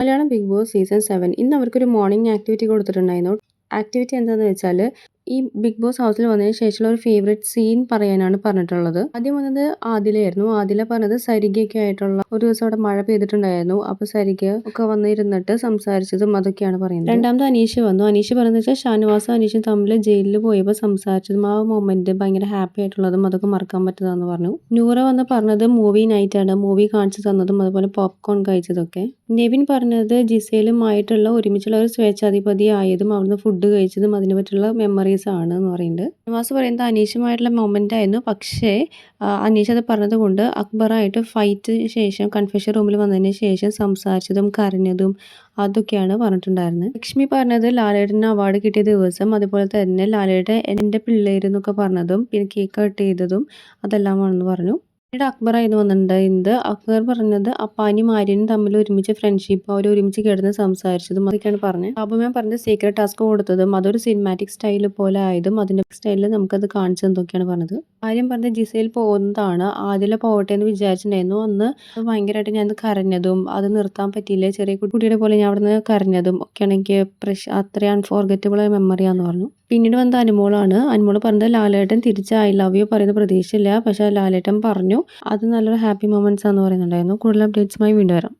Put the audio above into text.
Malayalam big boss season 7 ഇന്ന് അവർക്കൊരു morning activity കൊടുത്തിട്ടുണ്ടായിരുന്നു. ആക്ടിവിറ്റി എന്താണെന്ന് വെച്ചാൽ ഈ ബിഗ് ബോസ് ഹൗസിൽ വന്നതിന് ശേഷമുള്ള ഒരു ഫേവറേറ്റ് സീൻ പറയാനാണ് പറഞ്ഞിട്ടുള്ളത്. ആദ്യം വന്നത് ആദിലയായിരുന്നു. ആദില പറഞ്ഞത് സരികയൊക്കെ ആയിട്ടുള്ള ഒരു ദിവസം അവിടെ മഴ പെയ്തിട്ടുണ്ടായിരുന്നു. അപ്പോൾ സരിക ഒക്കെ വന്നിരുന്നിട്ട് സംസാരിച്ചതും അതൊക്കെയാണ് പറയുന്നത്. രണ്ടാമത് അനീഷ് വന്നു. അനീഷ് പറയുന്നത് വെച്ചാൽ ഷാനവാസും അനീഷും തമ്മിൽ ജയിലിൽ പോയപ്പോൾ സംസാരിച്ചതും ആ മൊമെന്റ് ഭയങ്കര ഹാപ്പി ആയിട്ടുള്ളതും അതൊക്കെ മറക്കാൻ പറ്റുന്നതെന്ന് പറഞ്ഞു. നൂറ വന്ന് പറഞ്ഞത് മൂവി നൈറ്റ് ആണ്, മൂവി കാണിച്ചു തന്നതും അതുപോലെ പോപ്കോൺ കഴിച്ചതൊക്കെ. നെവിൻ പറഞ്ഞത് ജിസേലുമായിട്ടുള്ള ഒരുമിച്ചുള്ള ഒരു സ്വേച്ഛാധിപതി ആയതും അവിടുന്ന് ഫുഡ് കഴിച്ചതും അതിനെ പറ്റിയുള്ള മെമ്മറീസ് ആണ് എന്ന് പറയുന്നുണ്ട്. ഷാനവാസ് പറയുന്നത് അനീഷുമായിട്ടുള്ള മൊമെന്റ് ആയിരുന്നു. പക്ഷേ അനീഷ് അത് പറഞ്ഞത് കൊണ്ട് അക്ബറായിട്ട് ഫൈറ്റിന് ശേഷം കൺഫെഷൻ റൂമിൽ വന്നതിന് ശേഷം സംസാരിച്ചതും കരഞ്ഞതും അതൊക്കെയാണ് പറഞ്ഞിട്ടുണ്ടായിരുന്നത്. ലക്ഷ്മി പറഞ്ഞത് ലാലേട്ടന് അവാർഡ് കിട്ടിയ ദിവസം, അതുപോലെ തന്നെ ലാലേട്ടൻ എൻ്റെ പിള്ളേരെന്നൊക്കെ പറഞ്ഞതും പിന്നെ കേക്ക് കട്ട് ചെയ്തതും അതെല്ലാമാണെന്ന് പറഞ്ഞു. പിന്നീട് അക്ബറായിരുന്നു വന്നിട്ടുണ്ടായിരുന്നത്. അക്ബർ പറഞ്ഞത് അപ്പാനിയും ആര്യനും തമ്മിൽ ഒരുമിച്ച് ഫ്രണ്ട്ഷിപ്പ്, അവർ ഒരുമിച്ച് കിടന്ന് സംസാരിച്ചതും അതൊക്കെയാണ് പറഞ്ഞത്. ബാബുമാൻ പറഞ്ഞത് സീക്രട്ട് ടാസ്ക് കൊടുത്തതും അതൊരു സിനിമാറ്റിക് സ്റ്റൈൽ പോലെ ആയതും അതിന്റെ സ്റ്റൈലിൽ നമുക്കത് കാണിച്ചു തന്നതൊക്കെയാണ് പറഞ്ഞത്. ആര്യം പറഞ്ഞത് ജിസയിൽ പോകുന്നതാണ്, ആദ്യം പോകട്ടെ എന്ന് വിചാരിച്ചിട്ടുണ്ടായിരുന്നു. അന്ന് ഭയങ്കരമായിട്ട് ഞാൻ കരഞ്ഞതും അത് നിർത്താൻ പറ്റിയില്ല, ചെറിയ കുട്ടിയുടെ പോലെ ഞാൻ അവിടെ നിന്ന് കരഞ്ഞതും ഒക്കെയാണ് എനിക്ക് അത്രയും അൺഫോർഗറ്റബിൾ ആയ മെമ്മറിയാന്ന് പറഞ്ഞു. പിന്നീട് വന്നത് അനുമോളാണ്. അനുമോള് പറഞ്ഞത് ലാലേട്ടൻ തിരിച്ച് ഐ ലവ് യു പറയുന്ന പ്രതീക്ഷയില്ല, പക്ഷെ ലാലേട്ടൻ പറഞ്ഞു. അത് നല്ലൊരു ഹാപ്പി മൊമെന്റ്സ് ആണെന്ന് പറയുന്നുണ്ടായിരുന്നു. കൂടുതൽ അപ്ഡേറ്റ്സുമായി വീണ്ടും വരാം.